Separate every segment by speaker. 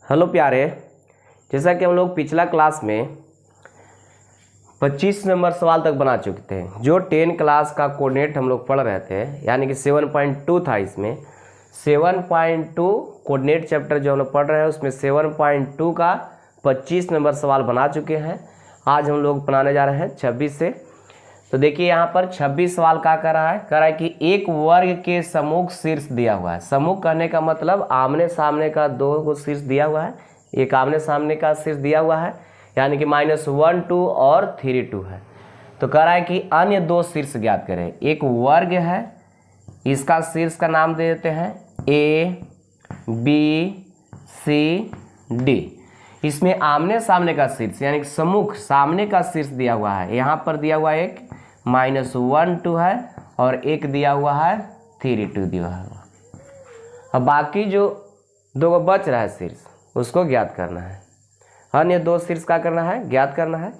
Speaker 1: Hello प्यारे, जैसा कि हम लोग पिछला क्लास में 25 नंबर सवाल तक बना चुके थे। जो 10 क्लास का कोऑर्डिनेट हम लोग पढ़ रहे थे, यानी कि 7.2 था। इसमें 7.2 कोऑर्डिनेट चैप्टर जो हम लोग पढ़ रहे हैं उसमें 7.2 का 25 नंबर सवाल बना चुके हैं। आज हम लोग बनाने जा रहे हैं 26 से। तो देखिए यहाँ पर 26 सवाल क्या कर रहा है कि एक वर्ग के सम्मुख शीर्ष दिया हुआ है। सम्मुख कहने का मतलब आमने सामने का दो शीर्ष दिया हुआ है। एक आमने सामने का शीर्ष दिया हुआ है, यानी कि -1 2 और 3 2 है। तो कह रहा है कि अन्य दो शीर्ष ज्ञात करें। एक वर्ग है, इसका शीर्ष का नाम दे देते हैं A B C D। इसमें आमने सामने का शीर्ष यानी कि सम्मुख सामने का शीर्ष दिया हुआ है। यहाँ पर दिया हुआ एक -1 2 है और एक दिया हुआ है 3 2 दिया हुआ है। अब बाकी जो दो बच रहा है शीर्ष उसको ज्ञात करना है। अन्य दो शीर्ष का करना है, ज्ञात करना है।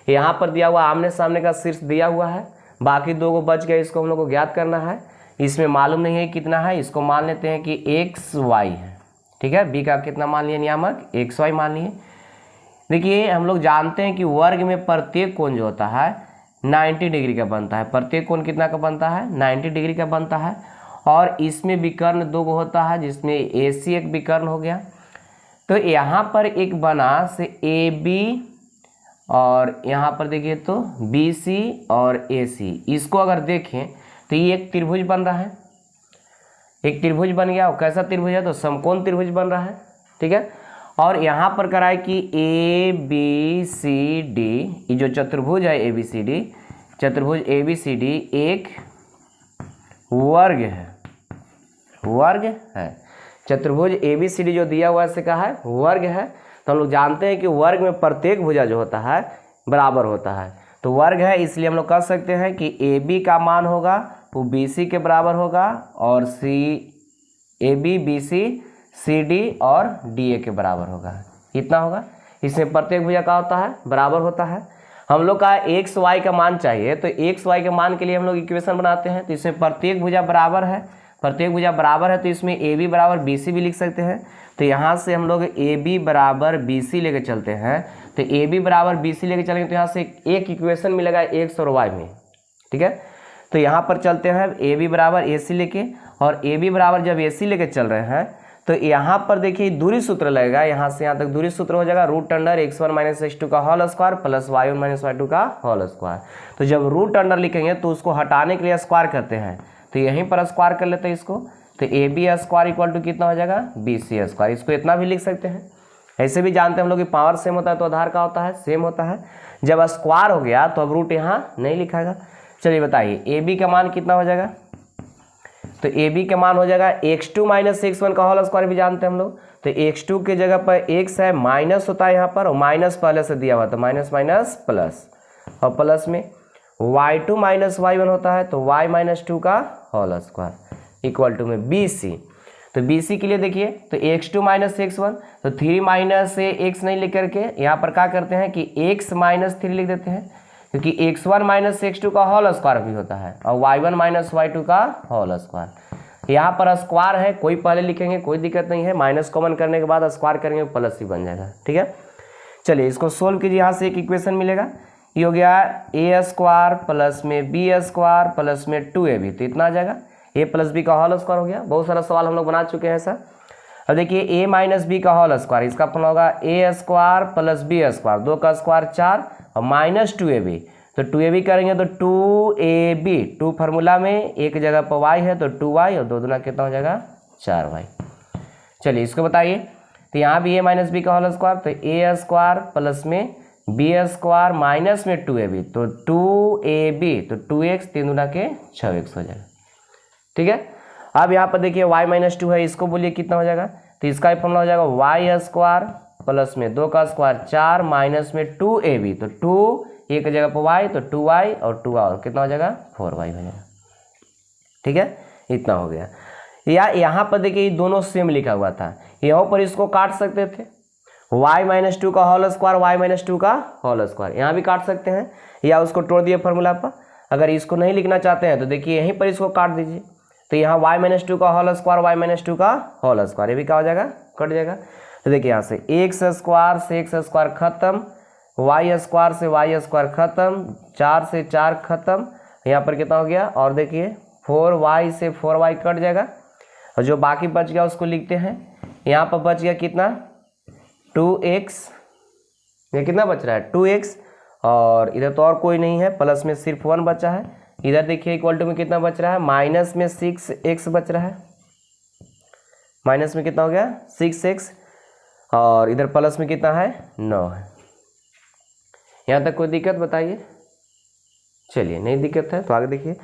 Speaker 1: यहाँ पर दिया हुआ आमने सामने का शीर्ष दिया हुआ है, बाकी दो को बच गए, इसको हम लोग को ज्ञात करना है। इसमें मालूम नहीं है कितना है, इसको मान लेते हैं कि XY है। ठीक है, बी का कितना मान लिए नियामक XY मान लिए। देखिए हम लोग जानते हैं कि वर्ग में प्रत्येक कोण जो होता है 90 डिग्री का बनता है। प्रत्येक कोण कितना का बनता है? 90 डिग्री का बनता है। और इसमें विकर्ण दो होता है, जिसमें AC एक विकर्ण हो गया। तो यहाँ पर एक बना से AB और यहाँ पर देखिए तो BC और AC। इसको अगर देखें तो ये एक त्रिभुज बन रहा है, एक त्रिभुज बन गया। और कैसा त्रिभुज है? तो समकोण त्रिभुज बन रहा है। ठीक है, और यहाँ पर कराए कि ABCD, ये जो चतुर्भुज है ABCD, चतुर्भुज ABCD एक वर्ग है, वर्ग है। चतुर्भुज ABCD जो दिया हुआ है से कहा है वर्ग है। तो हम लोग जानते हैं कि वर्ग में प्रत्येक भुजा जो होता है बराबर होता है। तो वर्ग है, इसलिए हम लोग कह सकते हैं कि AB का मान होगा वो BC के बराबर होगा और AB BC CD और DA के बराबर होगा। इतना होगा। इसमें प्रत्येक भुजा का होता है बराबर होता है। हम लोग का XY का मान चाहिए, तो XY के मान के लिए हम लोग इक्वेशन बनाते हैं। तो इसमें प्रत्येक भुजा बराबर है, प्रत्येक भुजा बराबर है, तो इसमें AB बराबर BC भी लिख सकते हैं। तो यहाँ से हम लोग AB बराबर BC लेके चलते हैं। तो AB बराबर BC लेके चलेंगे तो यहाँ से एक इक्वेशन मिलेगा X और Y में। ठीक है, तो यहाँ पर चलते हैं AB बराबर AC लेके, और AB बराबर जब AC लेके चल रहे हैं तो यहाँ पर देखिए दूरी सूत्र लगेगा। यहाँ से यहाँ तक दूरी सूत्र हो जाएगा √x1 - x2 का whole square plus y1 - y2 का होल स्क्वायर। तो जब √अंडर लिखेंगे तो उसको हटाने के लिए स्क्वायर करते हैं, तो यहीं पर स्क्वायर कर लेते हैं इसको। तो AB स्क्वायर इक्वल टू कितना हो जाएगा? BC square. इसको इतना भी लिख सकते हैं। ऐसे भी जानते हैं हम लोग कि पावर सेम होता है तो आधार का होता है सेम होता है। जब स्क्वायर हो गया तो अब रूट यहाँ नहीं लिखाएगा। चलिए बताइए AB का मान कितना हो जाएगा? तो AB का मान हो जाएगा x2 - x1 का होल स्क्वायर भी जानते हैं हम लोग। तो x2 के जगह पर x है, माइनस होता है यहाँ पर, और माइनस पहले से दिया हुआ तो माइनस माइनस प्लस, और प्लस में y2 - y1 होता है तो y - 2 का होल स्क्वायर इक्वल टू में BC। तो BC के लिए देखिए तो x2 - x1, तो 3 माइनस से x नहीं लिख करके यहाँ पर क्या करते हैं कि x - 3 लिख देते हैं, क्योंकि x1 - x2 का होल स्क्वायर भी होता है और y1 - y2 का होल स्क्वायर। यहाँ पर स्क्वायर है, कोई पहले लिखेंगे कोई दिक्कत नहीं है, माइनस कॉमन करने के बाद स्क्वायर करेंगे प्लस ही बन जाएगा। ठीक है, चलिए इसको सोल्व कीजिए। यहाँ से एक इक्वेशन मिलेगा, ये हो गया A स्क्वायर प्लस में B स्क्वायर प्लस में 2AB। तो इतना आ जाएगा A + B का होल स्क्वायर हो गया। बहुत सारा सवाल हम लोग बना चुके हैं सर। अब देखिए A - B का होल स्क्वायर, इसका फॉर्मूला होगा A square plus B square, 2 का स्क्वायर 4 और -2AB। तो 2AB करेंगे तो 2AB, 2 फार्मूला में एक जगह पर y है तो 2y और 2 दूना कितना हो जाएगा 4y। चलिए इसको बताइए। तो यहाँ भी A - B का होल स्क्वायर, तो A स्क्वायर प्लस में B स्क्वायर माइनस में 2AB, तो 2AB, तो 2x 3 दूना के 6x हो जाएगा। ठीक है, अब यहाँ पर देखिए y - 2 है, इसको बोलिए कितना हो जाएगा? तो इसका भी फॉर्मूला हो जाएगा y स्क्वायर प्लस में 2 का स्क्वायर 4 माइनस में 2AB, तो 2 एक जगह पर y तो 2y और 2 और कितना हो जाएगा 4y हो जाएगा। ठीक है, इतना हो गया। या यहाँ पर देखिए दोनों सेम लिखा हुआ था, यहाँ पर इसको काट सकते थे, y - 2 का होल स्क्वायर y - 2 का होल स्क्वायर, यहाँ भी काट सकते हैं, या उसको तोड़ दिए फॉर्मूला पर। अगर इसको नहीं लिखना चाहते हैं तो देखिए यहीं पर इसको काट दीजिए। तो यहाँ y - 2 का होल स्क्वायर y - 2 का होल स्क्वायर, ये भी क्या हो जाएगा? कट जाएगा। तो देखिए यहाँ से एक्स स्क्वायर खत्म, वाई स्क्वायर से वाई स्क्वायर खत्म, 4 से 4 खत्म, यहाँ पर कितना हो गया, और देखिए 4y से 4y कट जाएगा, और जो बाकी बच गया उसको लिखते हैं। यहाँ पर बच गया कितना, 2x, ये कितना बच रहा है 2x, और इधर तो और कोई नहीं है, प्लस में सिर्फ 1 बचा है। इधर देखिए इक्वल टू में कितना बच रहा है, माइनस में 6x बच रहा है, माइनस में कितना हो गया 6x, और इधर प्लस में कितना है 9 है। यहाँ तक कोई दिक्कत बताइए? चलिए नहीं दिक्कत है तो आगे देखिए,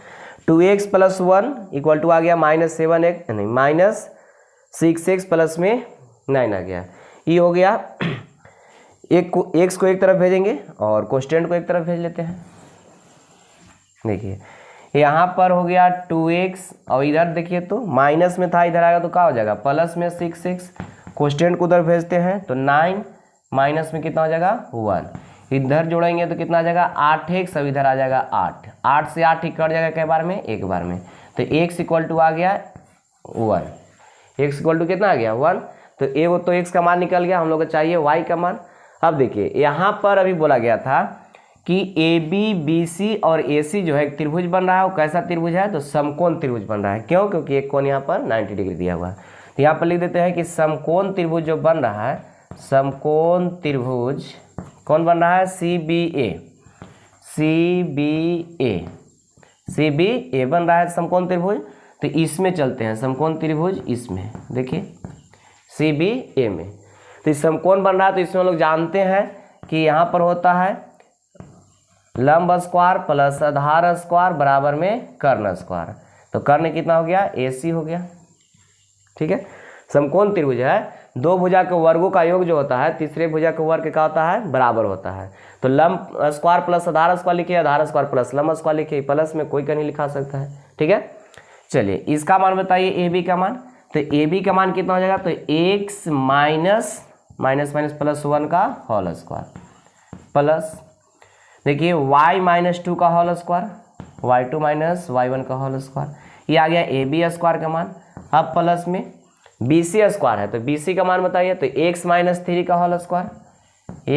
Speaker 1: 2x + 1 इक्वल टू आ गया -7x, नहीं -6x प्लस में 9 आ गया। ये हो गया, x को एक तरफ भेजेंगे और कोस्टेंट को एक तरफ भेज लेते हैं। देखिए यहाँ पर हो गया 2x, और इधर देखिए तो माइनस में था, इधर आएगा तो क्या हो जाएगा प्लस में 6x, कोस्टेंट को उधर भेजते हैं तो 9, माइनस में कितना हो जाएगा 1, इधर जोड़ेंगे तो कितना आ जाएगा 8x, अब इधर आ जाएगा 8, 8 से 8 ही कट जाएगा कई बार में, एक बार में, तो x इक्वल टू आ गया 1, x इक्वल टू कितना आ गया 1, तो वो तो x का मान निकल गया, हम लोग को चाहिए y का मान। अब देखिए यहाँ पर अभी बोला गया था कि AB BC और AC जो है एक त्रिभुज बन रहा है, वो कैसा त्रिभुज है, तो समकोण त्रिभुज बन रहा है। क्यों? क्योंकि एक कोण यहाँ पर 90 डिग्री दिया हुआ है, तो यहाँ पर लिख देते हैं कि समकोण त्रिभुज जो बन रहा है, समकोण त्रिभुज कौन बन रहा है, CBA बन रहा है समकोण त्रिभुज। तो इसमें चलते हैं समकोण त्रिभुज, इसमें देखिए CBA में, तो इस समकोण बन रहा है, तो इसमें हम लोग जानते हैं कि यहाँ पर होता है लंब स्क्वायर प्लस आधार स्क्वायर बराबर में कर्ण स्क्वायर, तो कर्ण कितना हो गया AC हो गया। ठीक है, समकोण त्रिभुज है, दो भुजा के वर्गों का योग जो होता है तीसरे भुजा के वर्ग क्या होता है, बराबर होता है। तो लंब स्क्वायर प्लस आधार स्क्वायर लिखिए, आधार स्क्वायर प्लस लंब स्क्वायर लिखिए, प्लस में कोई का नहीं लिखा सकता है। ठीक है, चलिए इसका मान बताइए AB का मान, तो AB का मान कितना हो जाएगा, तो x माइनस प्लस 1 का होल स्क्वायर प्लस देखिए y -2 का whole square, y2 minus y1 का होल स्क्वायर, ये आ गया AB स्क्वायर का मान। अब प्लस में BC स्क्वायर है, तो BC का मान बताइए, तो x - 3 का होल स्क्वायर,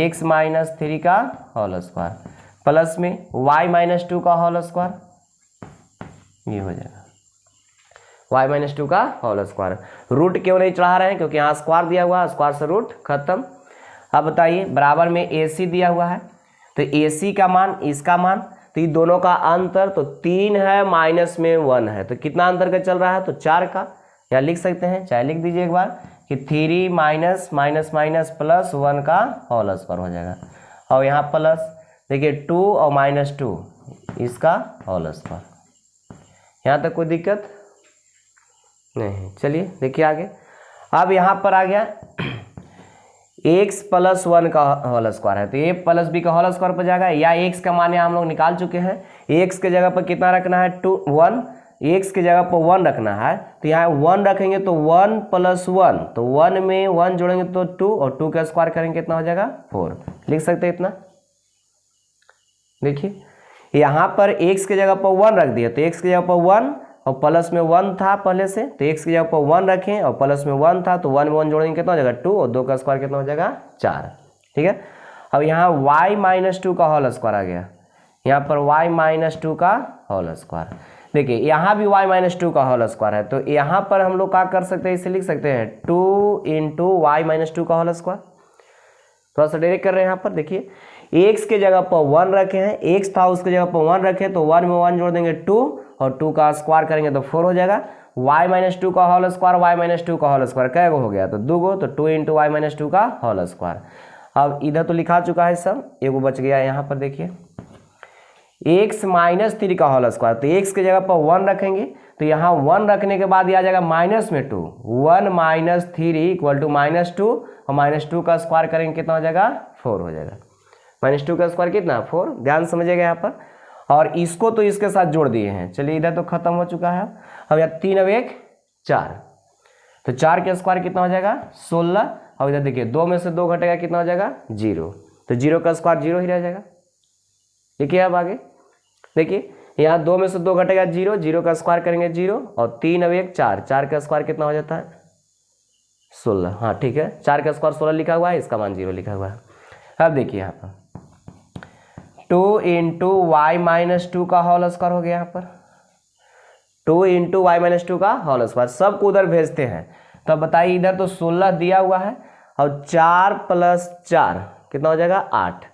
Speaker 1: x - 3 का होल स्क्वायर प्लस में y - 2 का होल स्क्वायर, ये हो जाएगा y - 2 का होल स्क्वायर। रूट क्यों नहीं चढ़ा रहे हैं, क्योंकि यहाँ स्क्वायर दिया हुआ है, स्क्वायर से रूट खत्म। अब बताइए बराबर में AC दिया हुआ है, तो AC का मान इसका मान, तो ये दोनों का अंतर तो 3 है, माइनस में 1 है, तो कितना अंतर का चल रहा है, तो 4 का। या लिख सकते हैं, चाहे लिख दीजिए एक बार कि 3 माइनस प्लस 1 का होल स्क्वायर हो जाएगा, और यहाँ प्लस देखिए 2 और -2 इसका होल स्क्वायर। यहाँ तक कोई दिक्कत नहीं। चलिए देखिए आगे, अब यहाँ पर आ गया x + 1 का होल स्क्वायर है, तो a + b का होल स्क्वायर पर जाएगा, या x का मान हम लोग निकाल चुके हैं, x के जगह पर कितना रखना है 1, x के जगह पर 1 रखना है, तो यहाँ 1 रखेंगे तो 1 + 1, तो 1 में 1 जोड़ेंगे तो 2, और 2 का स्क्वायर करेंगे कितना हो जाएगा 4, लिख सकते हैं इतना। देखिए यहाँ पर x के जगह पर 1 रख दिया, तो x की जगह पर 1 और प्लस में 1 था पहले से, तो x की जगह पर 1 रखें और प्लस में 1 था, तो 1 में 1 जोड़ेंगे कितना हो जाएगा 2, और 2 का स्क्वायर कितना हो जाएगा 4। ठीक है, अब यहाँ y - 2 का होल स्क्वायर आ गया, यहाँ पर y - 2 का होल स्क्वायर। देखिए यहाँ भी y - 2 का होल स्क्वायर है, तो यहाँ पर हम लोग क्या कर सकते हैं, इसे लिख सकते हैं 2 × y - 2 का होल स्क्वायर। थोड़ा सा डायरेक्ट कर रहे हैं यहाँ पर, देखिए x के जगह पर 1 रखे हैं, x था उसके जगह पर 1 रखे, तो 1 में 1 जोड़ देंगे 2, और 2 का स्क्वायर करेंगे तो 4 हो जाएगा। y - 2 का होल स्क्वायर, y - 2 का होल स्क्वायर कै गो हो गया, तो 2 गो, तो 2 × y - 2 का होल स्क्वायर। अब इधर तो लिखा चुका है सब, एगो बच गया यहाँ पर, देखिए x - 3 का होल स्क्वायर, तो x के जगह पर 1 रखेंगे, तो यहाँ 1 रखने के बाद आ जाएगा -2, 1 - 3 = -2, और -2 का स्क्वायर करेंगे कितना हो जाएगा 4 हो जाएगा। -2 का स्क्वायर कितना 4, ध्यान समझिएगा यहाँ पर, और इसको तो इसके साथ जोड़ दिए हैं। चलिए इधर तो खत्म हो चुका है, अब यहाँ 3 और 1 4, तो 4 के स्क्वायर कितना हो जाएगा 16, और इधर देखिए 2 में से 2 घटेगा कितना हो जाएगा 0, तो 0 का स्क्वायर 0 ही रह जाएगा। देखिए अब आगे देखिए, यहाँ 2 में से 2 घटेगा 0, 0 का स्क्वायर करेंगे 0, और 3 और 1 4, 4 का स्क्वायर कितना हो जाता है 16, हाँ ठीक है, 4 का स्क्वायर 16 लिखा हुआ है, इसका मान 0 लिखा हुआ है। अब देखिए यहाँ पर 2 इंटू वाई माइनस 2 का होल स्क्वायर हो गया, यहाँ पर 2 इंटू वाई माइनस 2 का होल स्क्वायर, सबको उधर भेजते हैं। तो अब बताइए, इधर तो 16 दिया हुआ है और 4 प्लस 4 कितना हो जाएगा 8,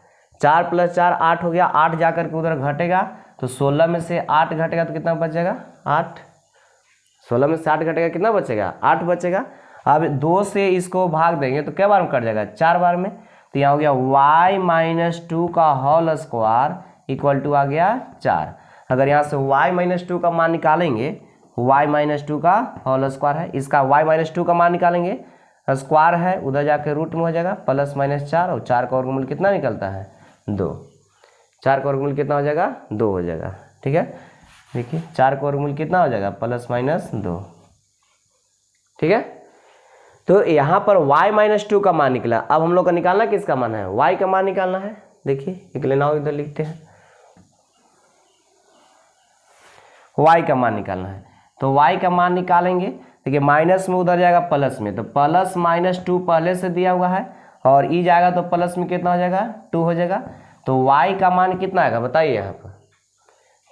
Speaker 1: 4 प्लस 4 8 हो गया, 8 जाकर के उधर घटेगा तो 16 में से 8 घटेगा तो कितना बच जाएगा 8, 16 में से 8 घटेगा कितना बचेगा 8 बचेगा। अब 2 से इसको भाग देंगे तो क्या बार में कट जाएगा 4 बार में, तो यहाँ हो गया y माइनस 2 का होल स्क्वायर इक्वल टू आ गया 4। अगर यहाँ से y माइनस 2 का मान निकालेंगे, y माइनस 2 का होल स्क्वायर है, इसका y माइनस 2 का मान निकालेंगे, स्क्वायर है उधर जाके रूट में हो जाएगा प्लस माइनस 4, और 4 का वर्गमूल कितना निकलता है 2, 4 का वर्गमूल कितना हो जाएगा 2 हो जाएगा। ठीक है, देखिए 4 का वर्गमूल कितना हो जाएगा प्लस माइनस 2। ठीक है, तो यहाँ पर y माइनस 2 का मान निकला। अब हम लोग का निकालना किसका मान है, y का मान निकालना है। देखिए एक लेना हो, इधर लिखते हैं y का मान निकालना है, तो y का मान निकालेंगे। देखिए माइनस में उधर जाएगा प्लस में, तो प्लस माइनस 2 पहले से दिया हुआ है और ई जाएगा तो प्लस में कितना हो जाएगा 2 हो जाएगा। तो y का मान कितना आएगा बताइए, यहाँ पर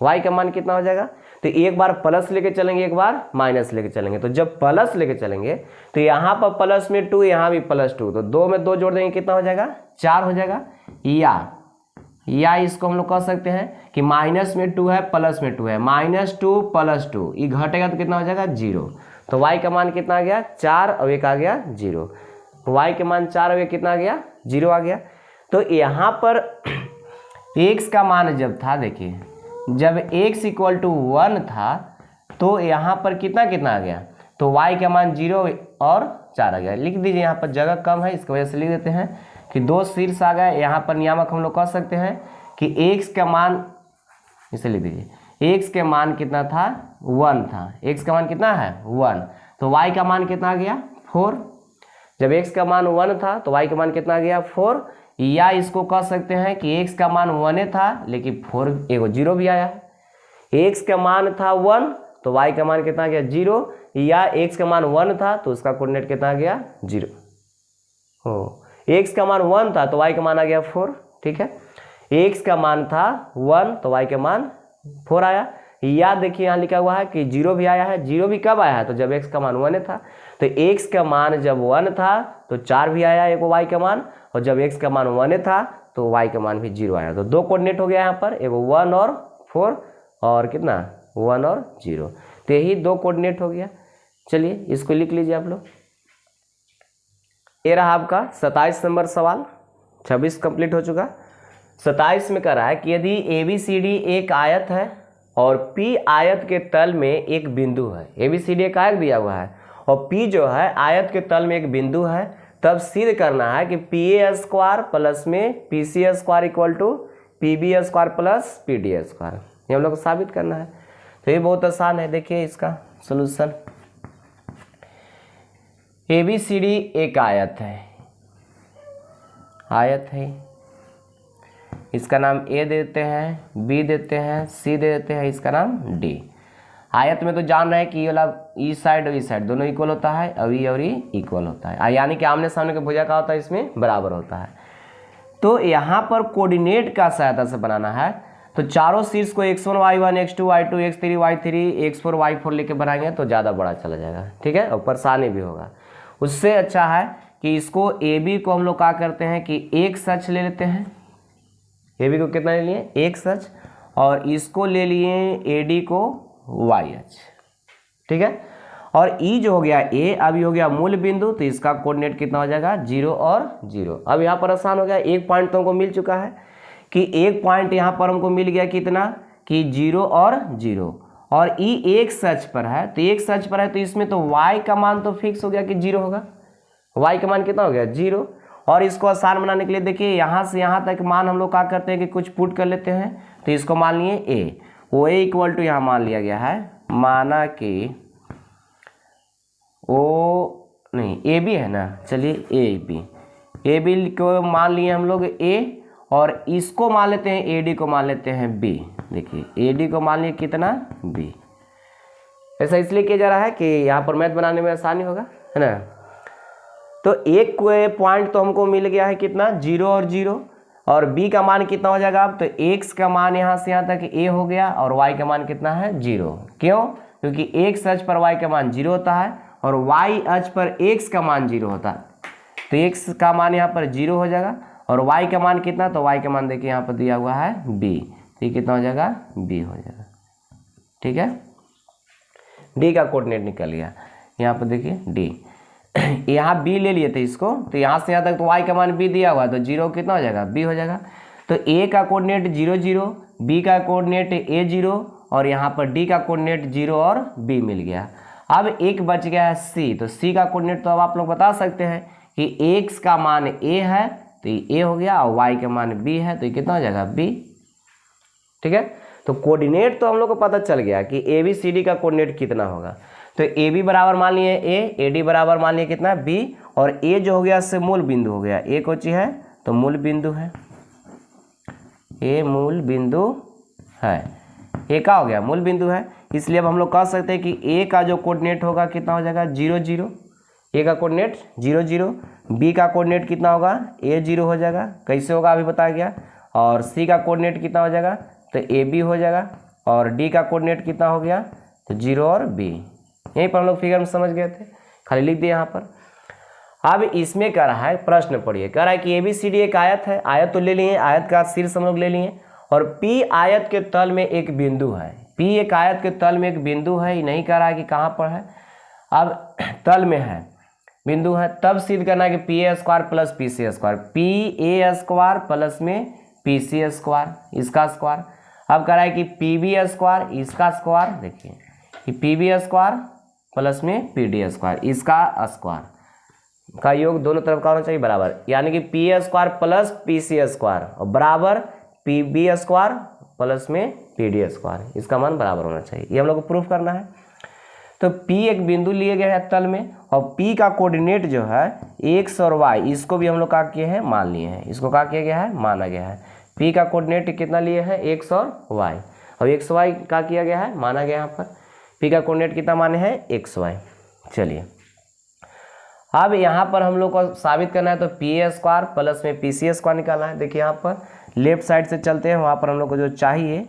Speaker 1: y का मान कितना हो जाएगा। तो एक बार प्लस लेके चलेंगे, एक बार माइनस लेके चलेंगे। तो जब प्लस लेके चलेंगे तो यहाँ पर प्लस में 2, यहाँ भी प्लस 2, तो 2 में 2 जोड़ देंगे कितना हो जाएगा 4 हो जाएगा। या इसको हम लोग कह सकते हैं कि माइनस में 2 है प्लस में 2 है, माइनस 2 प्लस 2, ये घटेगा तो कितना हो जाएगा 0। तो y का मान कितना आ गया 4 और एक आ गया 0, y के मान 4 और एक कितना आ गया 0 आ गया। तो यहाँ पर x का मान जब था, देखिए जब x इक्वल टू 1 था तो यहाँ पर कितना कितना आ गया, तो y का मान 0 और 4 आ गया। लिख दीजिए, यहाँ पर जगह कम है इसकी वजह से लिख देते हैं कि 2 शीर्ष आ गए। यहाँ पर नियामक हम लोग कह सकते हैं कि x का मान, इसे लिख दीजिए, x के मान कितना था 1 था, x का मान कितना है 1, तो y का मान कितना आ गया 4। जब x का मान 1 था तो y का मान कितना आ गया 4, या इसको कह सकते हैं कि x का मान 1 था लेकिन 4 एगो 0 भी आया है। x का मान था 1 तो y का मान कितना आ गया 0, या x का मान 1 था तो उसका कोऑर्डिनेट कितना आ गया 0 हो। x का मान 1 था तो y का मान आ गया 4। ठीक है, x का मान था 1 तो y का मान 4 आया। या देखिए यहाँ लिखा हुआ है कि 0 भी आया है, 0 भी कब आया है तो जब x का मान 1 था, तो x का मान जब 1 था तो 4 भी आया एक y का मान, और जब x का मान 1 था तो y का मान भी 0 आया। तो 2 कोऑर्डिनेट हो गया यहाँ पर, एगो 1 और 4 और कितना 1 और 0, तो यही 2 कोऑर्डिनेट हो गया। चलिए इसको लिख लीजिए आप लोग। ये रहा आपका 27 नंबर सवाल, 26 कंप्लीट हो चुका। 27 में कह रहा है कि यदि ABCD एक आयत है और P आयत के तल में एक बिंदु है, ABCD एक आयत दिया हुआ है और P जो है आयत के तल में एक बिंदु है, तब सिद्ध करना है कि PA स्क्वायर प्लस में PC square equal to PB square plus PD square, ये हम लोग को साबित करना है। तो ये बहुत आसान है, देखिए इसका सॉल्यूशन। ABCD एक आयत है, आयत है, इसका नाम A देते हैं, B देते हैं, C दे देते हैं, इसका नाम D। आयत में तो जान रहे हैं कि ये वाला ई साइड और ई साइड दोनों इक्वल होता है, और ई इक्वल होता है, यानी कि आमने सामने का भुजा का होता है इसमें बराबर होता है। तो यहाँ पर कोऑर्डिनेट का सहायता से बनाना है, तो चारों शीर्ष को x1 y1 x2 y2 x3 y3 x4 y4 लेके बनाएंगे तो ज़्यादा बड़ा चला जाएगा। ठीक है, और परेशानी भी होगा। उससे अच्छा है कि इसको AB को हम लोग क्या करते हैं कि एक सच ले लेते हैं, AB को कितना ले लिए एक सच, और इसको ले लिए AD को YH। ठीक है, और E जो हो गया A, अभी हो गया मूल बिंदु, तो इसका कोऑर्डिनेट कितना हो जाएगा 0 और 0। अब यहाँ पर आसान हो गया, एक पॉइंट तो हमको मिल चुका है कि एक पॉइंट यहाँ पर हमको मिल गया कितना कि 0 और 0, और E एक सच पर है, तो एक सच पर है तो इसमें तो y का मान तो फिक्स हो गया कि 0 होगा, y का मान कितना हो गया 0। और इसको आसान बनाने के लिए देखिए यहाँ से यहाँ तक मान हम लोग क्या करते हैं कि कुछ पुट कर लेते हैं, तो इसको मान लिए a, वो a इक्वल टू यहाँ मान लिया गया है, माना कि ओ नहीं AB है ना, चलिए AB को मान लिए हम लोग A, और इसको मान लेते हैं AD को मान लेते हैं B। देखिए AD को मान लिए कितना B। ऐसा इसलिए किया जा रहा है कि यहाँ पर मैथ बनाने में आसानी होगा, है ना। तो एक पॉइंट तो हमको मिल गया है कितना, 0 और 0, और b का मान कितना हो जाएगा अब, तो x का मान यहाँ से यहाँ तक a हो गया और y का मान कितना है 0। क्यों? क्योंकि x अक्ष पर y का मान 0 होता है और y अक्ष पर x का मान 0 होता है, तो x का मान यहाँ पर 0 हो जाएगा और y का मान कितना, तो y का मान देखिए यहाँ पर दिया हुआ है b, तो ये कितना हो जाएगा, b हो जाएगा। ठीक है, d का कोऑर्डिनेट निकल गया, यहाँ पर देखिए d, यहाँ b ले लिए थे इसको, तो यहाँ से यहाँ तक तो y का मान b दिया हुआ है, तो 0 कितना हो जाएगा, b हो जाएगा। तो a का कोऑर्डिनेट 0 0, b का कोऑर्डिनेट a 0 और यहाँ पर d का कोऑर्डिनेट 0 और b मिल गया। अब एक बच गया है c, तो c का कोऑर्डिनेट तो अब आप लोग बता सकते हैं कि x का मान a है तो ये a हो गया और y का मान b है तो ये कितना हो जाएगा, b। ठीक है, तो कोऑर्डिनेट तो हम लोग को पता चल गया कि ए बी सी डी का कोऑर्डिनेट कितना होगा। तो ए बी बराबर मान लिए ए डी बराबर मान लिए कितना b, और ए जो हो गया इससे मूल बिंदु हो गया, ए कौन चीज है, तो मूल बिंदु है, ए मूल बिंदु है, ए का हो गया मूल बिंदु है, इसलिए अब हम लोग कह सकते हैं कि ए का जो कोऑर्डिनेट होगा कितना हो जाएगा, 0 0, ए का कोऑर्डिनेट 0 0, बी का कोऑर्डिनेट कितना होगा, ए 0 हो जाएगा, कैसे होगा अभी बताया गया, और सी का कोऑर्डिनेट कितना हो जाएगा, तो ए बी हो जाएगा, और डी का कोऑर्डिनेट कितना हो गया, तो 0 और b। यहीं पर हम लोग फिगर में समझ गए थे, खाली लिख दिए यहाँ पर। अब इसमें कह रहा है, प्रश्न पढ़िए, कह रहा है कि ए बी सी डी एक आयत है, आयत तो ले लिए, आयत का शीर्ष हम लोग ले लिए, और p आयत के तल में एक बिंदु है, p एक आयत के तल में एक बिंदु है, ये नहीं कह रहा है कि कहाँ पर है, अब तल में है, बिंदु है, तब सिद्ध करना है कि P A square plus P C square, P A square plus में पी सी स्क्वायर, इसका स्क्वायर। अब कह रहा है कि पी बी स्क्वायर, इसका स्क्वायर, देखिए कि पी बी स्क्वायर प्लस में पी डी स्क्वायर, इसका स्क्वायर का योग दोनों तरफ का होना चाहिए बराबर, यानी कि P A square plus P C square और बराबर पी बी स्क्वायर प्लस में पी डी स्क्वायर, इसका मान बराबर होना चाहिए, ये हम लोग को प्रूफ करना है। तो P एक बिंदु लिए गए हैं तल में, और P का कोऑर्डिनेट जो है x और y, इसको भी हम लोग क्या किए हैं, मान लिए हैं, इसको क्या किया गया है, माना गया है। P का कोऑर्डिनेट कितना लिए है, x और y, और x y क्या किया गया है, माना गया यहाँ पर। P का कोऑर्डिनेट कितना माने हैं, x y। चलिए अब यहाँ पर हम लोग को साबित करना है, तो पी ए स्क्वायर प्लस में पी सी स्क्वायर निकालना है। देखिए यहाँ पर लेफ्ट साइड से चलते हैं, वहाँ पर हम लोग को जो चाहिए,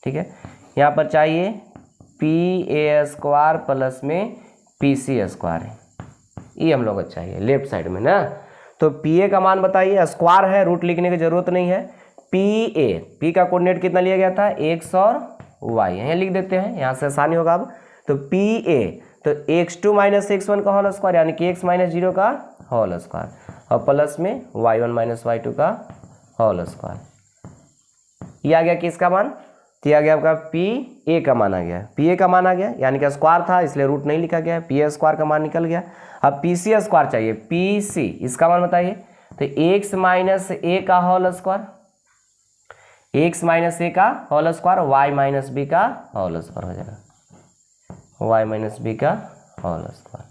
Speaker 1: ठीक है, यहाँ पर चाहिए पी ए स्क्वायर प्लस में पी सी स्क्वायर है, ये हम लोग को चाहिए लेफ्ट साइड में ना। तो पी ए का मान बताइए, स्क्वायर है, रूट लिखने की जरूरत नहीं है। पी ए, पी का कोऑर्डिनेट कितना लिया गया था, x और y, यहाँ लिख देते हैं, यहाँ से आसानी होगा अब। तो पी ए, तो x2 माइनस x1 का होल स्क्वायर, यानी कि x माइनस 0 का होल स्क्वायर, और प्लस में y1 माइनस y2 का होल स्क्वायर। ये आ गया किसका मान, तो आ गया आपका पी ए का मान आ गया, पी ए का मान आ गया, यानी कि स्क्वायर था इसलिए रूट नहीं लिखा गया, पी ए स्क्वायर का मान निकल गया। अब पी सी स्क्वायर चाहिए, पी सी, इसका मान बताइए, तो x माइनस ए का whole square, x minus A का whole square, y minus B का होल स्क्वायर हो जाएगा, y माइनस बी का होल स्क्वायर।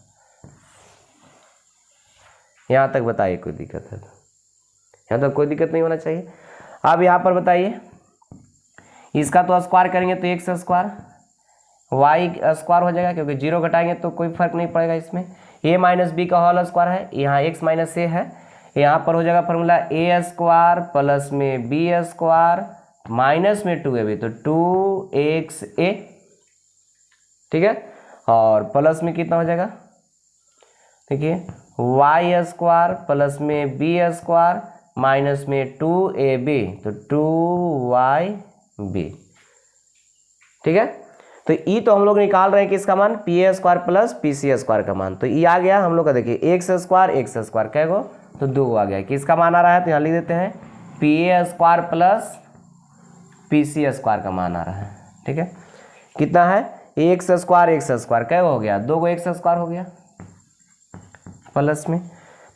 Speaker 1: यहाँ तक बताइए कोई दिक्कत है तो, यहाँ तक कोई दिक्कत नहीं होना चाहिए। अब यहाँ पर बताइए, इसका तो स्क्वायर करेंगे तो एक्स स्क्वायर, वाई स्क्वायर हो जाएगा, क्योंकि 0 घटाएंगे तो कोई फर्क नहीं पड़ेगा इसमें। ए माइनस बी का होल स्क्वायर है, यहाँ एक्स माइनस ए है, यहाँ पर हो जाएगा फॉर्मूला ए स्क्वायर प्लस में बी स्क्वायर माइनस में 2ab, तो 2xa, ठीक है, और प्लस में कितना हो जाएगा, देखिए वाई स्क्वायर प्लस में बी स्क्वायर माइनस में 2ab, तो 2yb, ठीक है। तो ई तो हम लोग निकाल रहे हैं कि इसका मान P A square plus P C square का मान, तो ई आ गया हम लोग का, देखिए एक्स स्क्वायर क्या गो, तो 2 आ गया, किसका मान आ रहा है, तो यहाँ लिख देते हैं P A square plus P C square का मान आ रहा है, ठीक है। कितना है, एक्स स्क्वायर क्या हो गया, 2 एक्स स्क्वायर हो गया, प्लस में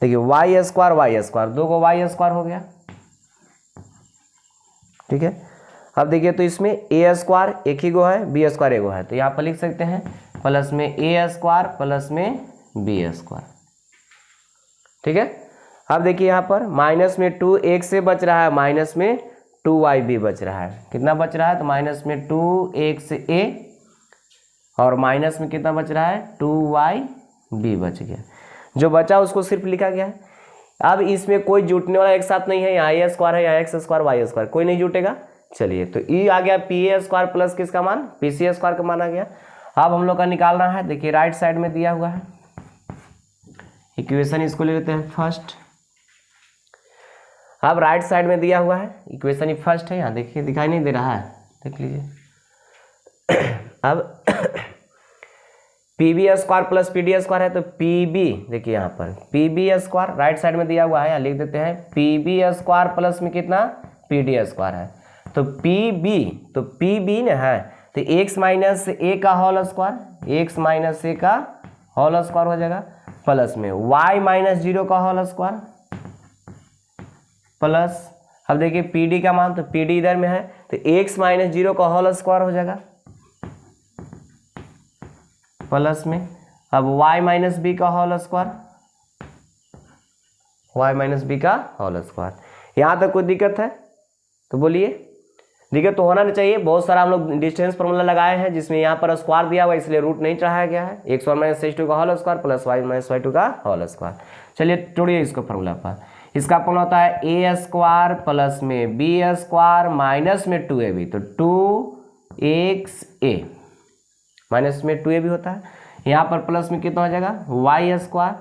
Speaker 1: देखिए वाई स्क्वायर 2 वाई स्क्वायर हो गया, ठीक है। अब देखिए तो इसमें ए स्क्वायर एक ही गो है, बी स्क्वायर एगो है, तो यहाँ पर लिख सकते हैं प्लस में ए स्क्वायर प्लस में बी स्क्वायर, ठीक है। अब देखिए यहाँ पर माइनस में 2x से बच रहा है, माइनस में 2yb बच रहा है, कितना बच रहा है, तो माइनस में 2xa और माइनस में कितना बच रहा है, 2yb बच गया। जो बचा उसको सिर्फ लिखा गया है। अब इसमें कोई जुटने वाला एक साथ नहीं है, यहाँ ए स्क्वायर है, यहाँ एक्स स्क्वायर वाई स्क्वायर, कोई नहीं जुटेगा। चलिए तो ई आ गया पी ए स्क्वायर प्लस किसका मान, पी सी स्क्वायर का मान आ गया। अब हम लोग का निकालना है, देखिए राइट साइड में दिया हुआ है इक्वेशन, इसको ले लेते हैं फर्स्ट। अब राइट साइड में दिया हुआ है इक्वेशन, ये फर्स्ट है, यहाँ देखिए दिखाई नहीं दे रहा है, देख लीजिए। अब P B square plus P D square है, तो पी बी देखिए यहाँ पर P B square right side में दिया हुआ है, यहाँ लिख देते हैं पी बी स्क्वायर प्लस में कितना पी डी स्क्वायर है, तो पी बी ना है तो एक्स माइनस ए का whole square, x minus A का होल स्क्वायर हो जाएगा, प्लस में वाई माइनस 0 का होल स्क्वायर प्लस, अब देखिए पी डी का मान, तो पी डी इधर में है तो एक्स माइनस 0 का होल स्क्वायर हो जाएगा प्लस में, अब y माइनस बी का whole square, y minus B का होल स्क्वायर। यहाँ तक कोई दिक्कत है तो बोलिए, दिक्कत तो होना नहीं चाहिए। बहुत सारा हम लोग डिस्टेंस फॉर्मूला लगाए हैं जिसमें यहाँ पर स्क्वायर दिया हुआ इसलिए रूट नहीं चढ़ाया गया है, X one minus X two का whole square plus Y minus Y two का होल स्क्वायर। चलिए तोड़िए इसको फॉर्मूला पर, इसका फॉर्मूला होता है ए स्क्वायर प्लस में बी स्क्वायर माइनस में 2ab, तो 2xa माइनस में 2ab होता है, यहाँ पर प्लस में कितना हो जाएगा वाई स्क्वायर,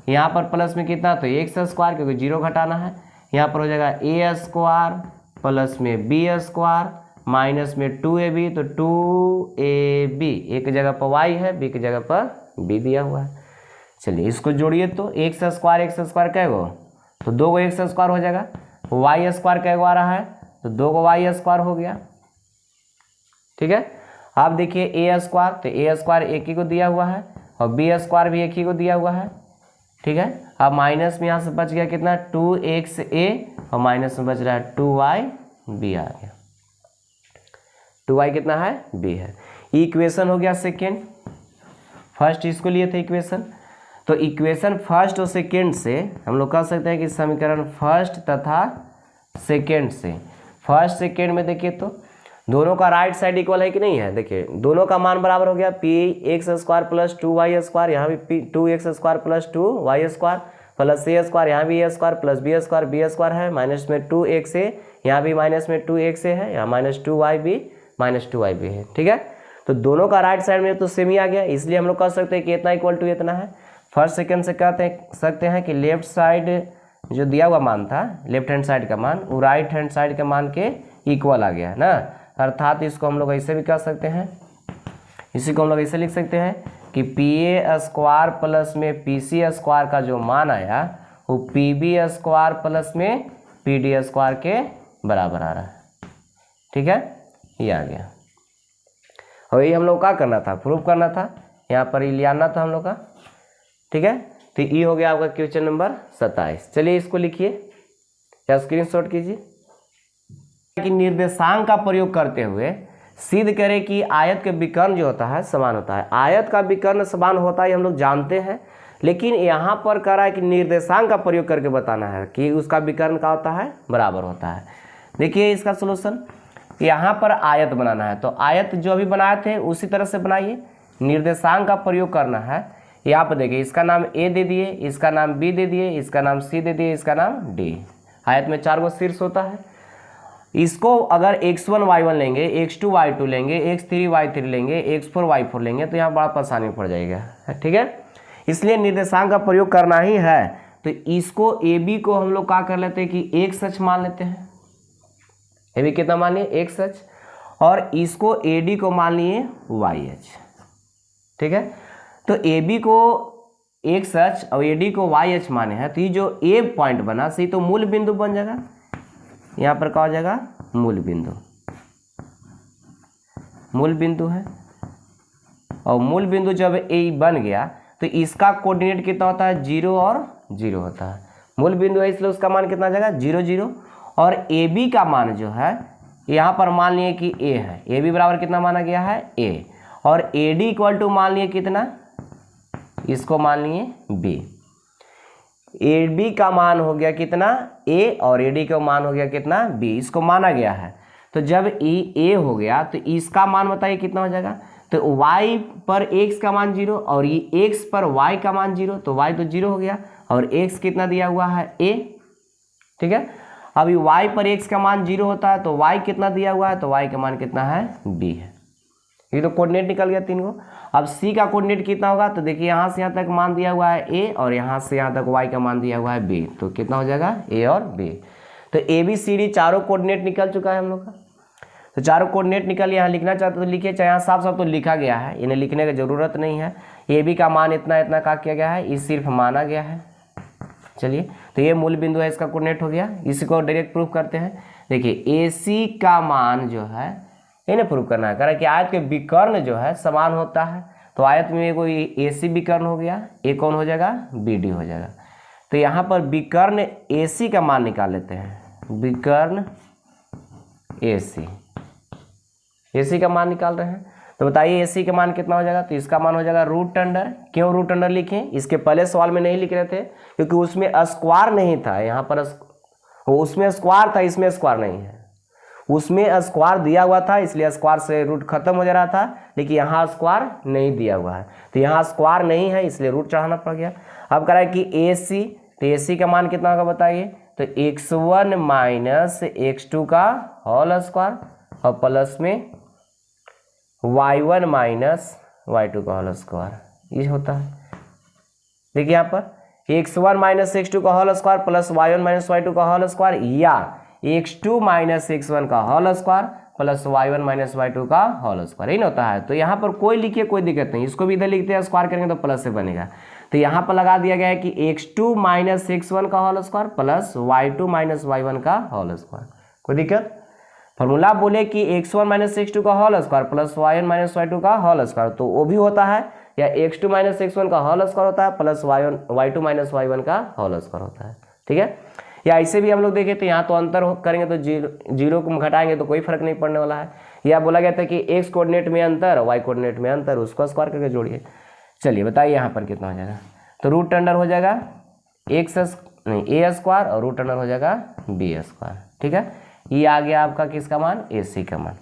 Speaker 1: यहाँ पर प्लस में कितना तो एक्स स्क्वायर क्योंकि 0 घटाना है, यहाँ पर हो जाएगा ए स्क्वायर प्लस में बी स्क्वायर माइनस में 2ab, तो 2ab एक जगह पर y है, b की जगह पर b दिया हुआ है। चलिए इसको जोड़िए, तो एक्स स्क्वायर कैगो, तो 2 को एक्स स्क्वायर हो जाएगा, वाई स्क्वायर कैगो आ रहा है तो 2 को वाई स्क्वायर हो गया, ठीक है। अब देखिए ए स्क्वायर, तो ए स्क्वायर एक ही को दिया हुआ है और बी स्क्वायर भी एक ही को दिया हुआ है, ठीक है। अब माइनस में यहाँ से बच गया कितना 2xa और माइनस में बच रहा है 2yb आ गया, 2y कितना है b है। इक्वेशन हो गया सेकेंड, फर्स्ट इसको लिए थे इक्वेशन, तो इक्वेशन फर्स्ट और सेकेंड से हम लोग कह सकते हैं कि समीकरण फर्स्ट तथा सेकेंड से, फर्स्ट सेकेंड में देखिए तो दोनों का राइट साइड इक्वल है कि नहीं है, देखिए दोनों का मान बराबर हो गया, P X square plus 2y square, यहाँ भी 2x square plus 2y square plus A square, यहाँ भी A square plus B square है, माइनस में 2xa, यहाँ भी माइनस में 2xa है, यहाँ माइनस 2yb है, ठीक है। तो दोनों का राइट साइड में तो सेम ही आ गया, इसलिए हम लोग कह सकते हैं कि इतना इक्वल टू इतना है। फर्स्ट सेकेंड से कहते सकते हैं कि लेफ्ट साइड जो दिया हुआ मान था, लेफ्ट हैंड साइड का मान वो राइट हैंड साइड के मान के इक्वल आ गया है ना, अर्थात इसको हम लोग ऐसे भी कह सकते हैं, इसी को हम लोग ऐसे लिख सकते हैं कि पी ए स्क्वायर प्लस में पी सी स्क्वायर का जो मान आया वो पी बी स्क्वायर प्लस में पी डी स्क्वायर के बराबर आ रहा है, ठीक है, ये आ गया। और ये हम लोग क्या करना था, प्रूव करना था, यहाँ पर ये ले आना था हम लोग का, ठीक है। तो ये हो गया आपका क्वेश्चन नंबर 27। चलिए इसको लिखिए या स्क्रीनशॉट कीजिए कि निर्देशांक का प्रयोग करते हुए सिद्ध करें कि आयत के विकर्ण जो होता है समान होता है। आयत का विकर्ण समान होता है हम लोग जानते हैं, लेकिन यहाँ पर कह रहा है कि निर्देशांक का प्रयोग करके बताना है कि उसका विकर्ण का होता है बराबर होता है। देखिए इसका सोल्यूशन, यहाँ पर आयत बनाना है, तो आयत जो अभी बनाए थे उसी तरह से बनाइए, निर्देशांक का प्रयोग करना है। यहाँ पर देखिए इसका नाम ए दे दिए, इसका नाम बी दे दिए, इसका नाम सी दे दिए, इसका नाम डी। आयत में 4 गो शीर्ष होता है, इसको अगर x1 y1 लेंगे, x2 y2 लेंगे, x3 y3 लेंगे, x4 y4 लेंगे तो यहाँ बड़ा परेशानी पड़ जाएगा, ठीक है। इसलिए निर्देशांक का प्रयोग करना ही है, तो इसको ए बी को हम लोग क्या कर लेते हैं कि एक सच मान लेते हैं, ए बी कितना मान लिए एक सच, और इसको ए डी को मान लिए वाई एच, ठीक है। तो ए बी को एक सच और ए डी को वाई एच माने हैं, तो ये जो ए पॉइंट बना सही तो मूल बिंदु बन जाएगा, यहाँ पर क्या हो जाएगा मूल बिंदु, मूल बिंदु है। और मूल बिंदु जब ए बन गया तो इसका कोऑर्डिनेट कितना होता है 0 और 0 होता है, मूल बिंदु है इसलिए उसका मान कितना आ जाएगा 0 0। और ए बी का मान जो है यहाँ पर मान लिए कि ए है, ए बी बराबर कितना माना गया है ए, और ए डी इक्वल टू मान लिए कितना, इसको मान लिए बी। ए बी का मान हो गया कितना ए और ए डी का मान हो गया कितना बी, इसको माना गया है। तो जब ए हो गया तो इसका मान बताइए कितना हो जाएगा, तो y पर x का मान 0 और ये x पर y का मान 0, तो y तो 0 हो गया और x कितना दिया हुआ है a, ठीक है। अभी y पर x का मान 0 होता है तो y कितना दिया हुआ है, तो y का मान कितना है b है। ये तो कोऑर्डिनेट निकल गया 3 को। अब c का कोऑर्डिनेट कितना होगा, तो देखिए यहाँ से यहाँ तक मान दिया हुआ है a और यहाँ से यहाँ तक y का मान दिया हुआ है b, तो कितना हो जाएगा a और b। तो ए बी सी डी चारों कोऑर्डिनेट निकल चुका है हम लोग का। तो चारों कोऑर्डिनेट निकल, यहाँ लिखना चाहते तो लिखिए, चाहे यहाँ साफ साफ तो लिखा गया है, इन्हें लिखने की ज़रूरत नहीं है। ए बी का मान इतना इतना का किया गया है, ये सिर्फ माना गया है। चलिए, तो ये मूल बिंदु है, इसका कोऑर्डिनेट हो गया। इसी को डायरेक्ट प्रूफ करते हैं। देखिए ए सी का मान जो है इन्हें प्रूफ करना है, कारण कि आयत के विकर्ण जो है समान होता है। तो आयत में कोई ए सी विकर्ण हो गया, ए कौन हो जाएगा, बी डी हो जाएगा। तो यहाँ पर विकर्ण ए सी का मान निकाल लेते हैं, विकर्ण ए सी का मान निकाल रहे हैं। तो बताइए ए सी का मान कितना हो जाएगा, तो इसका मान हो जाएगा रूट अंडर। क्यों रूट अंडर लिखें, इसके पहले सवाल में नहीं लिख रहे थे क्योंकि उसमें स्क्वायर नहीं था, यहाँ पर उसमें स्क्वायर था, इसमें स्क्वायर नहीं है। उसमें स्क्वायर दिया हुआ था इसलिए स्क्वायर से रूट खत्म हो जा रहा था, लेकिन यहाँ स्क्वायर नहीं दिया हुआ है, तो यहाँ स्क्वायर नहीं है इसलिए रूट चढ़ाना पड़ गया। अब कह रहा है कि ए सी, तो ए सी का मान कितना होगा बताइए, तो x1 माइनस x2 का होल स्क्वायर और प्लस में y1 माइनस y2 का होल स्क्वायर, ये होता है। देखिए यहाँ पर x1 माइनस x2 का whole square plus y1 minus y2 का होल स्क्वायर, या x2 माइनस x1 का whole square plus y1 minus y2 का होल स्क्वायर, यही होता है। तो यहाँ पर कोई लिखिए, कोई दिक्कत नहीं, इसको भी इधर लिखते हैं, स्क्वायर करेंगे तो प्लस से बनेगा। तो यहाँ पर लगा दिया गया है कि x2 माइनस x1 का whole square plus y2 minus y1 का होल स्क्वायर, कोई दिक्कत। फॉर्मूला बोले कि x1 माइनस x2 का whole square plus y1 minus y2 का होल स्क्वायर, तो वो भी होता है, या x2 माइनस x1 का होल स्क्वायर होता है प्लस y2 माइनस y1 का होल स्क्वायर होता है, ठीक है। या ऐसे भी हम लोग देखें तो यहाँ तो अंतर करेंगे तो जीरो को घटाएंगे तो कोई फर्क नहीं पड़ने वाला है। या बोला गया था कि x कोऑर्डिनेट में अंतर, y कोऑर्डिनेट में अंतर, उसको स्क्वायर करके जोड़िए। चलिए बताइए यहाँ पर कितना हो जाएगा, तो रूट अंडर हो जाएगा ए स्क्वायर और रूट अंडर हो जाएगा बी स्क्वायर, ठीक है। ये आ गया आपका किसका मान, ए सी का मान।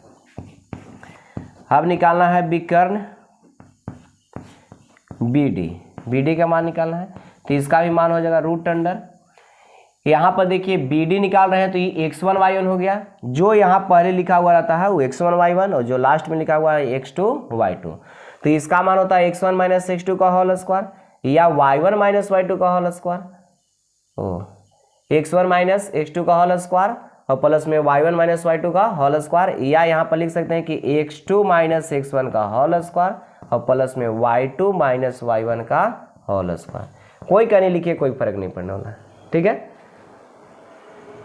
Speaker 1: अब निकालना है विकर्ण बी डी का मान निकालना है, तो इसका भी मान हो जाएगा रूट अंडर। यहाँ पर देखिए बी डी निकाल रहे हैं तो ये x1 y1 हो गया, जो यहाँ पहले लिखा हुआ रहता है वो x1 y1 और जो लास्ट में लिखा हुआ है x2 y2। तो इसका मान होता है x1 माइनस x2 का होल स्क्वायर या y1 माइनस y2 का whole square, x1 minus x2 का होल स्क्वायर और प्लस में y1 माइनस y2 का होल स्क्वायर, या यहाँ पर लिख सकते हैं कि x2 माइनस x1 का होल स्क्वायर और प्लस में y2 माइनस y1 का होल स्क्वायर। कोई का नहीं लिखिए, कोई फर्क नहीं पड़ने वाला, ठीक है।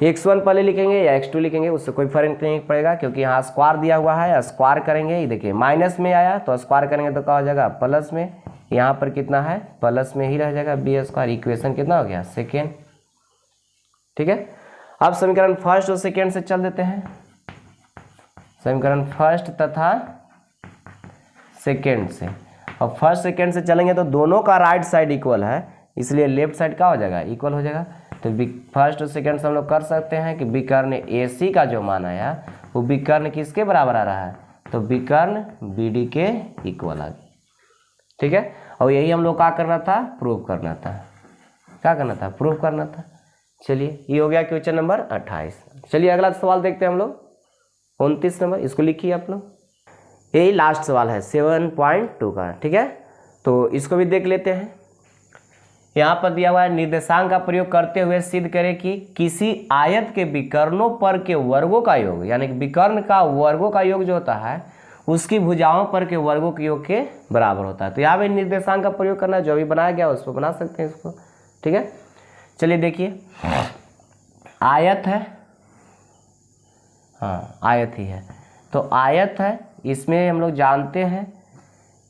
Speaker 1: x1 पहले लिखेंगे या x2 लिखेंगे उससे कोई फर्क नहीं पड़ेगा, क्योंकि यहाँ स्क्वायर दिया हुआ है, स्क्वायर करेंगे, ये देखिए माइनस में आया तो स्क्वायर करेंगे तो क्या हो जाएगा प्लस में, यहाँ पर कितना है प्लस में ही रह जाएगा बी स्क्वायर। इक्वेशन कितना हो गया, सेकेंड, ठीक है। अब समीकरण फर्स्ट और सेकेंड से चल देते हैं, समीकरण फर्स्ट तथा सेकेंड से। और फर्स्ट सेकेंड से चलेंगे तो दोनों का राइट साइड इक्वल है, इसलिए लेफ्ट साइड क्या हो जाएगा, इक्वल हो जाएगा। तो फर्स्ट और सेकेंड से हम लोग कर सकते हैं कि विकर्ण ए सी का जो मान आया वो विकर्ण किसके बराबर आ रहा है, तो विकर्ण बी डी के इक्वल आ गया, ठीक है। और यही हम लोग क्या करना था, प्रूव करना था, क्या करना था, प्रूव करना था। चलिए ये हो गया क्वेश्चन नंबर 28। चलिए अगला सवाल देखते हैं हम लोग, 29 नंबर, इसको लिखिए आप लोग, यही लास्ट सवाल है 7.2 का, ठीक है। तो इसको भी देख लेते हैं। यहाँ पर दिया हुआ है निर्देशांक का प्रयोग करते हुए सिद्ध करें कि किसी आयत के विकर्णों पर के वर्गों का योग, यानी कि विकर्ण का वर्गों का योग जो होता है उसकी भुजाओं पर के वर्गों के योग के बराबर होता है। तो यहाँ पे निर्देशांक का प्रयोग करना, जो भी बनाया गया उसको बना सकते हैं इसको, ठीक है। चलिए देखिए आयत है, हाँ आयत ही है, तो आयत है, इसमें हम लोग जानते हैं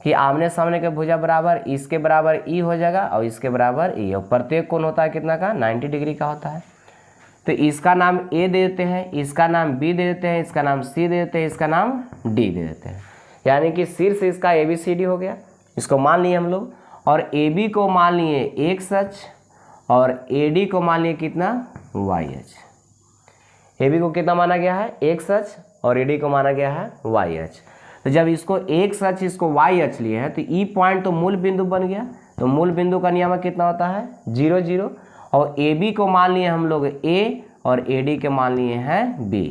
Speaker 1: कि आमने सामने के भुजा बराबर इसके बराबर ई हो जाएगा और इसके बराबर ई, और प्रत्येक कोण होता है कितना का, 90 डिग्री का होता है। तो इसका नाम ए दे देते हैं, इसका नाम बी दे देते हैं, इसका नाम सी दे देते हैं, इसका नाम डी दे देते हैं, यानी कि शीर्ष इसका ए बी सी डी हो गया, इसको मान लिए हम लोग। और ए बी को मान लिए एक्स एच और ए डी को मान लिए कितना, वाई एच। ए बी को कितना माना गया है, एक्स एच और ए डी को माना गया है वाई एच। तो जब इसको x अक्ष इसको y अक्ष लिए है तो ई पॉइंट तो मूल बिंदु बन गया। तो मूल बिंदु का नियामक कितना होता है 0 0, और ए बी को मान लिए हम लोग a और ए डी के मान लिए हैं b।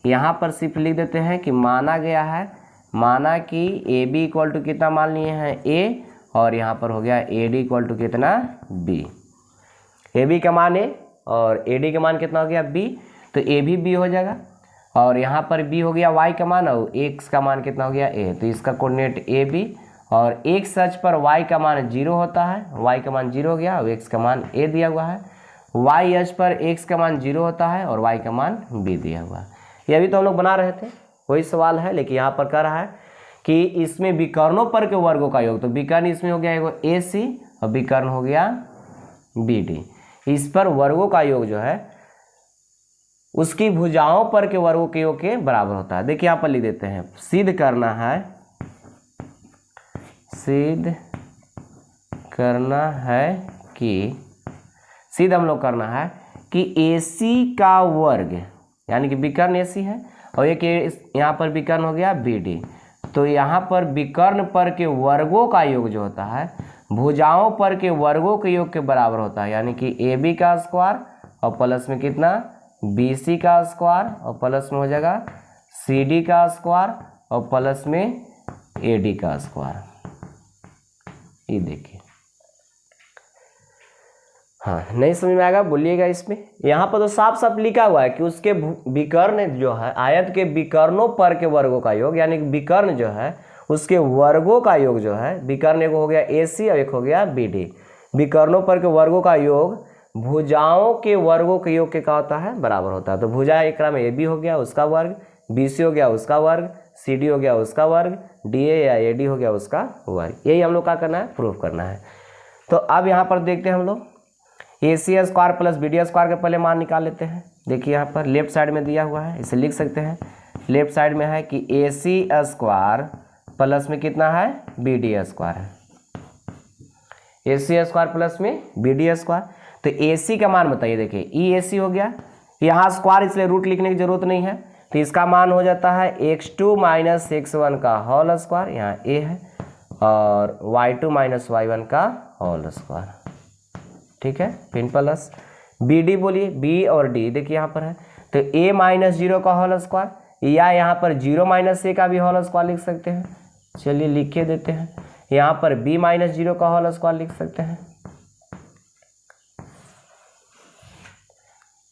Speaker 1: यहाँ पर सिर्फ लिख देते हैं कि माना गया है, माना कि ए बी इक्वल टू कितना मान लिए हैं a, और यहाँ पर हो गया ए डी इक्वल टू कितना b। ए बी का मान a और ए डी का मान कितना हो गया b, तो ए भी b हो जाएगा, और यहाँ पर b हो गया y का मान और x का मान कितना हो गया a। तो इसका कोऑर्डिनेट ए बी, और x अक्ष पर y का मान 0 होता है, y का मान 0 हो गया और x का मान a दिया हुआ है। y अक्ष पर x का मान 0 होता है और y का मान b दिया हुआ है। ये अभी तो हम लोग बना रहे थे, वही सवाल है, लेकिन यहाँ पर कह रहा है कि इसमें विकर्णों पर के वर्गों का योग, तो विकर्ण इसमें हो गया एगो AC और विकर्ण हो गया BD। इस पर वर्गों का योग जो है उसकी भुजाओं पर के वर्गों के योग के बराबर होता है। देखिए यहाँ पर लिख देते हैं, सिद्ध करना है कि सिद्ध हम लोग करना है कि AC का वर्ग, यानी कि विकर्ण AC है और एक यहाँ पर विकर्ण हो गया BD, तो यहाँ पर विकर्ण पर के वर्गों का योग जो होता है भुजाओं पर के वर्गों के योग के बराबर होता है, यानी कि AB का स्क्वायर और प्लस में कितना BC का स्क्वायर और प्लस में हो जाएगा CD का स्क्वायर और प्लस में AD का स्क्वायर। ये देखिए, हाँ नहीं समझ में आएगा बोलिएगा। इसमें यहाँ पर तो साफ साफ लिखा हुआ है कि उसके विकर्ण जो है आयत के विकर्णों पर के वर्गों का योग, यानी कि विकर्ण जो है उसके वर्गों का योग जो है, विकर्ण एक हो गया AC और एक हो गया BD। विकर्णों पर के वर्गों का योग भुजाओं के वर्गों के योग के क्या होता है बराबर होता है। तो भुजा एक में AB हो गया उसका वर्ग, BC हो गया उसका वर्ग, CD हो गया उसका वर्ग, DA या AD हो गया उसका वर्ग। यही हम लोग क्या करना है, प्रूफ करना है। तो अब यहाँ पर देखते हैं हम लोग AC square plus BD square के पहले मान निकाल लेते हैं। देखिए यहाँ पर लेफ्ट साइड में दिया हुआ है, इसे लिख सकते हैं। लेफ्ट साइड में है कि AC स्क्वायर प्लस में कितना है BD स्क्वायर है, AC स्क्वायर प्लस में BD स्क्वायर। तो AC का मान बताइए, देखिए EAC हो गया, यहाँ स्क्वायर इसलिए रूट लिखने की जरूरत नहीं है, तो इसका मान हो जाता है x2 माइनस x1 का होल स्क्वायर, यहाँ A है, और y2 माइनस y1 का होल स्क्वायर। ठीक है, फिर प्लस BD बोलिए, B और D देखिए यहाँ पर है, तो A माइनस 0 का होल स्क्वायर, या यहाँ पर 0 माइनस A का भी होल स्क्वायर लिख सकते हैं। चलिए लिख के देते हैं, यहाँ पर B माइनस 0 का होल स्क्वायर लिख सकते हैं।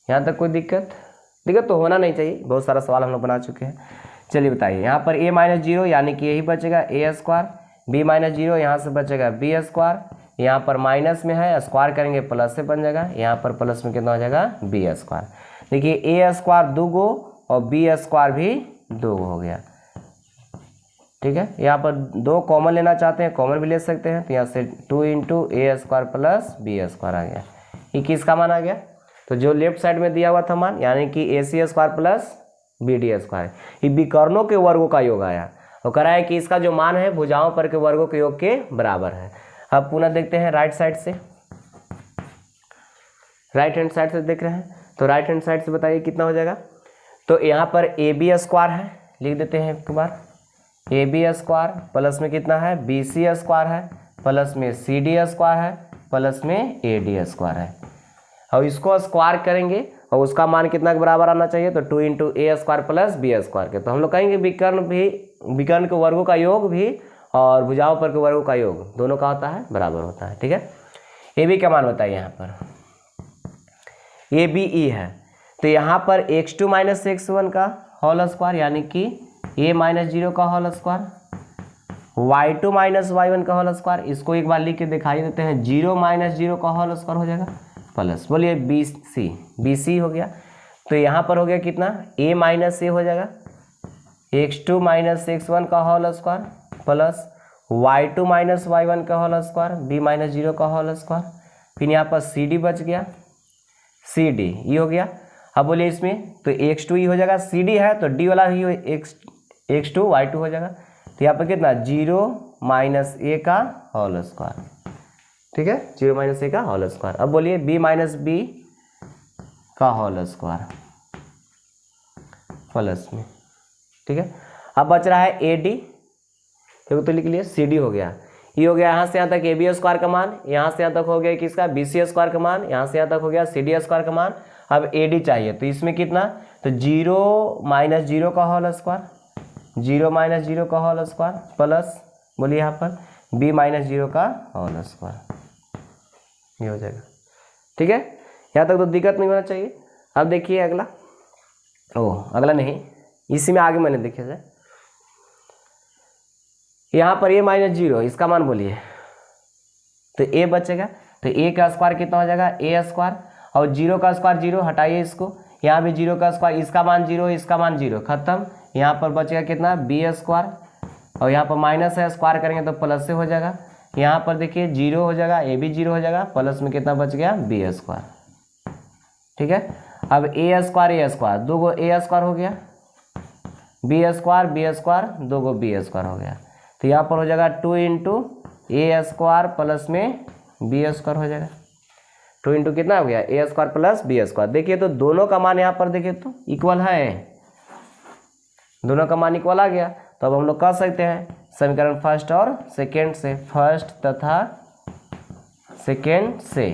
Speaker 1: यहाँ तक कोई दिक्कत तो होना नहीं चाहिए, बहुत सारा सवाल हम लोग बना चुके हैं। चलिए बताइए, यहाँ पर A माइनस 0 यानी कि यही बचेगा A स्क्वायर, B माइनस 0 यहाँ से बचेगा B स्क्वायर, यहाँ पर माइनस में है स्क्वायर करेंगे प्लस से बन जाएगा, यहाँ पर प्लस में कितना हो जाएगा B स्क्वायर। देखिए A स्क्वायर 2 गो और B स्क्वायर भी 2 गो हो गया। ठीक है, यहाँ पर 2 कॉमन लेना चाहते हैं, कॉमन भी ले सकते हैं, तो यहाँ से 2 into A square plus B square आ गया। ये किसका मान आ गया, तो जो लेफ्ट साइड में दिया हुआ था मान, यानी कि AC square plus BD square, ये विकर्णों के वर्गों का योग आया और कह रहा है कि इसका जो मान है भुजाओं पर के वर्गों के योग के बराबर है। अब पुनः देखते हैं राइट साइड से, राइट हैंड साइड से देख रहे हैं, तो राइट हैंड साइड से बताइए कितना हो जाएगा। तो यहाँ पर AB स्क्वायर है, लिख देते हैं एक बार, AB स्क्वायर प्लस में कितना है BC स्क्वायर है, प्लस में CD स्क्वायर है, प्लस में AD स्क्वायर है, और इसको स्क्वायर करेंगे और उसका मान कितना के बराबर आना चाहिए, तो 2 into A square plus B square के। तो हम लोग कहेंगे विकर्ण के वर्गों का योग भी और भुजाओं पर के वर्गों का योग दोनों का होता है बराबर होता है। ठीक है, AB का मान बताइए, यहाँ पर ABE है, तो यहाँ पर x2 माइनस x1 का होल स्क्वायर, यानी कि A माइनस 0 का whole square, y2 minus y1 का होल स्क्वायर। इसको एक बार लिख के दिखाई देते हैं, 0 माइनस 0 का होल स्क्वायर हो जाएगा, प्लस बोलिए BC हो गया। तो यहाँ पर हो गया कितना, A माइनस A हो जाएगा, x2 माइनस x1 का whole square plus y2 minus y1 का होल स्क्वायर, B माइनस 0 का होल स्क्वायर। फिर यहाँ पर CD बच गया, CD ये हो गया। अब बोलिए इसमें, तो x2 ये हो जाएगा, CD है तो D वाला ही x2 y2 हो जाएगा। तो यहाँ पर कितना 0 माइनस A का होल स्क्वायर। ठीक है, 0 माइनस A का होल स्क्वायर। अब बोलिए B माइनस B का होल स्क्वायर प्लस में। ठीक है, अब बच रहा है AD, तो लिख लिए सी डी हो गया, ये हो गया यहाँ से यहाँ तक ए बी स्क्वायर का मान, यहाँ से यहाँ तक हो गया किसका बी सी स्क्वायर का मान, यहाँ से यहाँ तक हो गया सी डी स्क्वायर का मान। अब ए डी चाहिए तो इसमें कितना, तो 0 माइनस 0 का होल स्क्वायर, 0 माइनस 0 का होल स्क्वायर प्लस बोलिए यहाँ पर b माइनस 0 का होल स्क्वायर, ये हो जाएगा। ठीक है, यहाँ तक तो दिक्कत नहीं होना चाहिए। अब देखिए अगला, अगला नहीं, इसी में आगे मैंने देखिए सर, यहाँ पर a माइनस 0 इसका मान बोलिए, तो a बचेगा, तो a का स्क्वायर कितना हो जाएगा a स्क्वायर, और 0 का स्क्वायर 0 हटाइए इसको, यहाँ भी 0 का स्क्वायर, इसका मान 0 इसका मान 0 खत्म, यहाँ पर बचेगा कितना b स्क्वायर, और यहाँ पर माइनस है स्क्वायर करेंगे तो प्लस से हो जाएगा, यहाँ पर देखिए 0 हो जाएगा, a भी 0 हो जाएगा, प्लस में कितना बच गया b स्क्वायर। ठीक है, अब a स्क्वायर दो गो a स्क्वायर हो गया, b स्क्वायर दो गो b स्क्वायर हो गया, तो यहाँ पर हो जाएगा 2 इंटू ए स्क्वायर प्लस में बी स्क्वायर हो जाएगा। 2 इंटू कितना हो गया ए स्क्वायर प्लस बी स्क्वायर। देखिए तो दोनों का मान यहाँ पर देखिए तो इक्वल है, दोनों का मान इक्वल आ गया, तो अब हम लोग कह सकते हैं समीकरण फर्स्ट और सेकेंड से, फर्स्ट तथा सेकेंड से,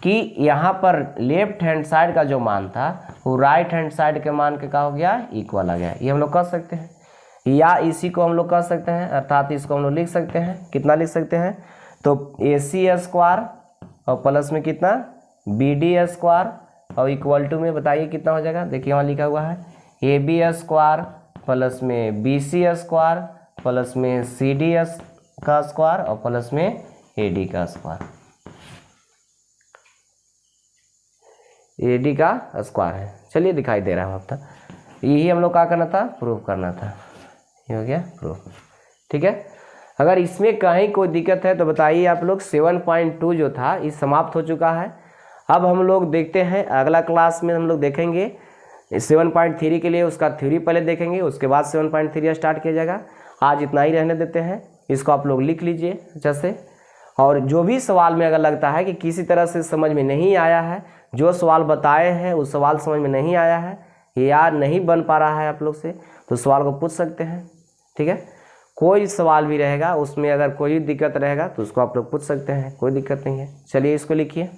Speaker 1: कि यहाँ पर लेफ्ट हैंड साइड का जो मान था वो राइट हैंड साइड के मान के क्या हो गया इक्वल आ गया। ये हम लोग कह सकते हैं, या इसी को हम लोग कह सकते हैं, अर्थात इसको हम लोग लिख सकते हैं, कितना लिख सकते हैं, तो ए सी स्क्वायर और प्लस में कितना बी डी स्क्वायर और इक्वल टू में बताइए कितना हो जाएगा। देखिए वहाँ लिखा हुआ है ए बी स्क्वायर प्लस में बी सी स्क्वायर प्लस में सी डी का स्क्वायर और प्लस में ए डी का स्क्वायर, ए डी का स्क्वायर है। चलिए दिखाई दे रहा है आपका, यही हम लोग क्या करना था, प्रूफ करना था, ये हो गया प्रूफ। ठीक है, अगर इसमें कहीं कोई दिक्कत है तो बताइए आप लोग। 7.2 जो था ये समाप्त हो चुका है। अब हम लोग देखते हैं अगला क्लास में हम लोग देखेंगे 7.3 के लिए, उसका थ्योरी पहले देखेंगे, उसके बाद 7.3 स्टार्ट किया जाएगा। आज इतना ही रहने देते हैं, इसको आप लोग लिख लीजिए अच्छे से। और जो भी सवाल में अगर लगता है कि किसी तरह से समझ में नहीं आया है, जो सवाल बताए हैं उस सवाल समझ में नहीं आया है या नहीं बन पा रहा है आप लोग से, तो सवाल को पूछ सकते हैं। ठीक है, कोई सवाल भी रहेगा उसमें अगर कोई दिक्कत रहेगा तो उसको आप लोग पूछ सकते हैं, कोई दिक्कत नहीं है। चलिए इसको लिखिए।